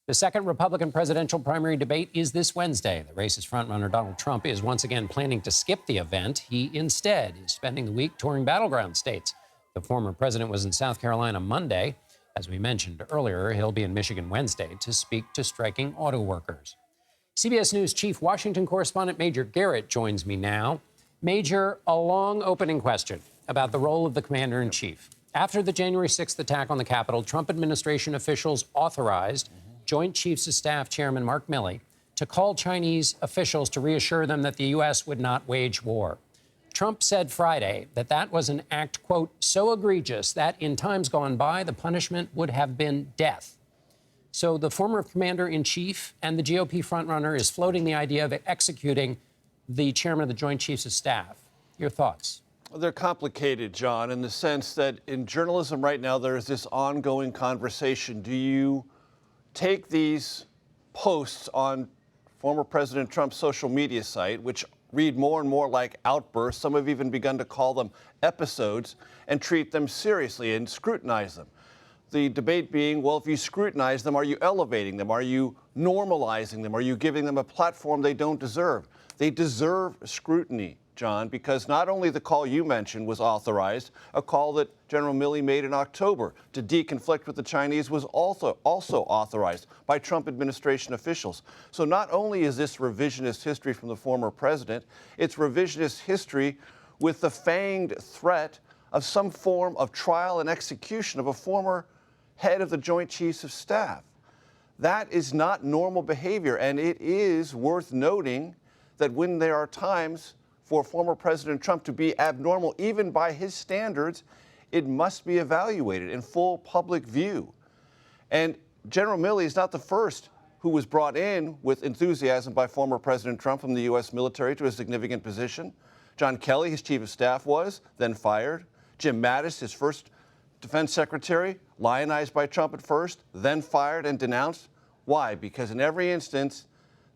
The second Republican presidential primary debate is this Wednesday. The race's frontrunner Donald Trump is once again planning to skip the event. He instead is spending the week touring battleground states. The former president was in South Carolina Monday. As we mentioned earlier, he'll be in Michigan Wednesday to speak to striking auto workers. CBS News chief Washington correspondent Major Garrett joins me now. Major, a long opening question about the role of the commander-in-chief. After the January 6th attack on the Capitol, Trump administration officials authorized Joint Chiefs of Staff Chairman Mark Milley to call Chinese officials to reassure them that the U.S. would not wage war. Trump said Friday that that was an act, quote, so egregious that in times gone by, the punishment would have been death. So the former commander-in-chief and the GOP frontrunner is floating the idea of executing the chairman of the Joint Chiefs of Staff. Your thoughts? Well, they're complicated, John, in the sense that in journalism right now, there is this ongoing conversation. Do you take these posts on former President Trump's social media site, which read more and more like outbursts, some have even begun to call them episodes, and treat them seriously and scrutinize them? The debate being, well, if you scrutinize them, are you elevating them? Are you normalizing them? Are you giving them a platform they don't deserve? They deserve scrutiny, John, because not only the call you mentioned was authorized, a call that General Milley made in October to deconflict with the Chinese was also authorized by Trump administration officials. So not only is this revisionist history from the former president, it's revisionist history with the fanged threat of some form of trial and execution of a former head of the Joint Chiefs of Staff. That is not normal behavior, and it is worth noting that when there are times for former President Trump to be abnormal, even by his standards, it must be evaluated in full public view. And General Milley is not the first who was brought in with enthusiasm by former President Trump from the U.S. military to a significant position. John Kelly, his chief of staff, was then fired. Jim Mattis, his first defense secretary, lionized by Trump at first, then fired and denounced. Why? Because in every instance,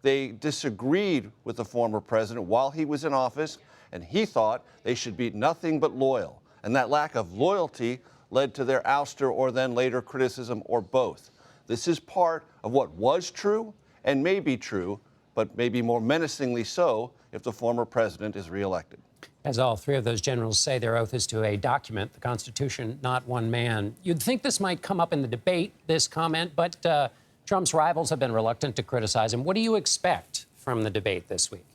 they disagreed with the former president while he was in office, and he thought they should be nothing but loyal. And that lack of loyalty led to their ouster or then later criticism or both. This is part of what was true and may be true, but maybe more menacingly so if the former president is reelected. As all three of those generals say, their oath is to a document, the Constitution, not one man. You'd think this might come up in the debate, this comment, but Trump's rivals have been reluctant to criticize him. What do you expect from the debate this week?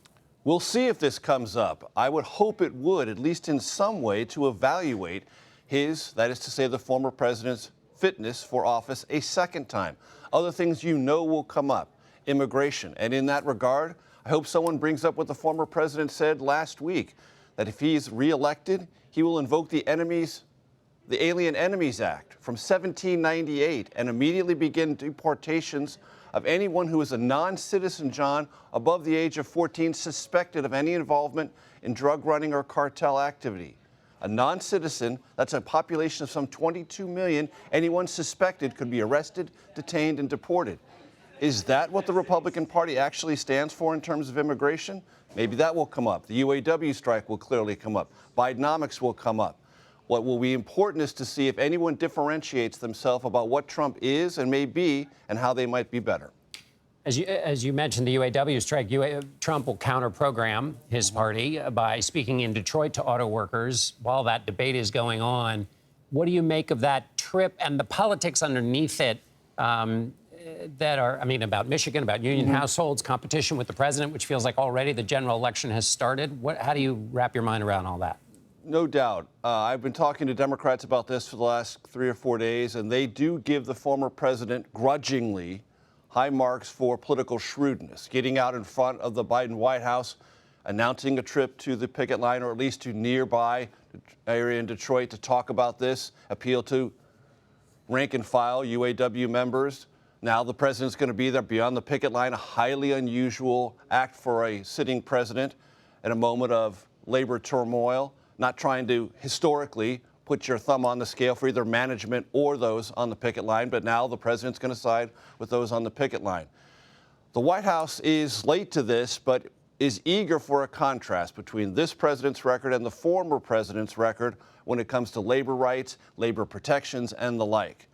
We'll see if this comes up. I would hope it would, at least in some way, to evaluate his, that is to say, the former president's fitness for office a second time. Other things you know will come up, immigration. And in that regard, I hope someone brings up what the former president said last week, that if he's reelected, he will invoke the Alien Enemies Act from 1798 and immediately begin deportations of anyone who is a non-citizen, John, above the age of 14, suspected of any involvement in drug running or cartel activity. A non-citizen, that's a population of some 22 million, anyone suspected could be arrested, detained, and deported. Is that what the Republican Party actually stands for in terms of immigration? Maybe that will come up. The UAW strike will clearly come up. Bidenomics will come up. What will be important is to see if anyone differentiates themselves about what Trump is and may be and how they might be better. As you mentioned, the UAW strike, Trump will counter-program his party by speaking in Detroit to auto workers while that debate is going on. What do you make of that trip and the politics underneath it that are, about Michigan, about union households, competition with the president, which feels like already the general election has started? How do you wrap your mind around all that? No doubt. I've been talking to Democrats about this for the last 3 or 4 days, and they do give the former president grudgingly high marks for political shrewdness, getting out in front of the Biden White House, announcing a trip to the picket line or at least to nearby area in Detroit to talk about this, appeal to rank and file UAW members. Now the president's going to be there beyond the picket line, a highly unusual act for a sitting president at a moment of labor turmoil. Not trying to historically put your thumb on the scale for either management or those on the picket line, but now the president's going to side with those on the picket line. The White House is late to this, but is eager for a contrast between this president's record and the former president's record when it comes to labor rights, labor protections, and the like.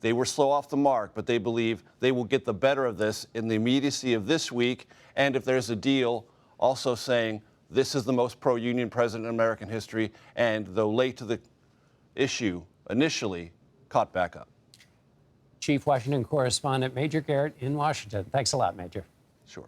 They were slow off the mark, but they believe they will get the better of this in the immediacy of this week. And if there's a deal, also saying this is the most pro-union president in American history, and though late to the issue initially, caught back up. Chief Washington correspondent Major Garrett in Washington. Thanks a lot, Major. Sure.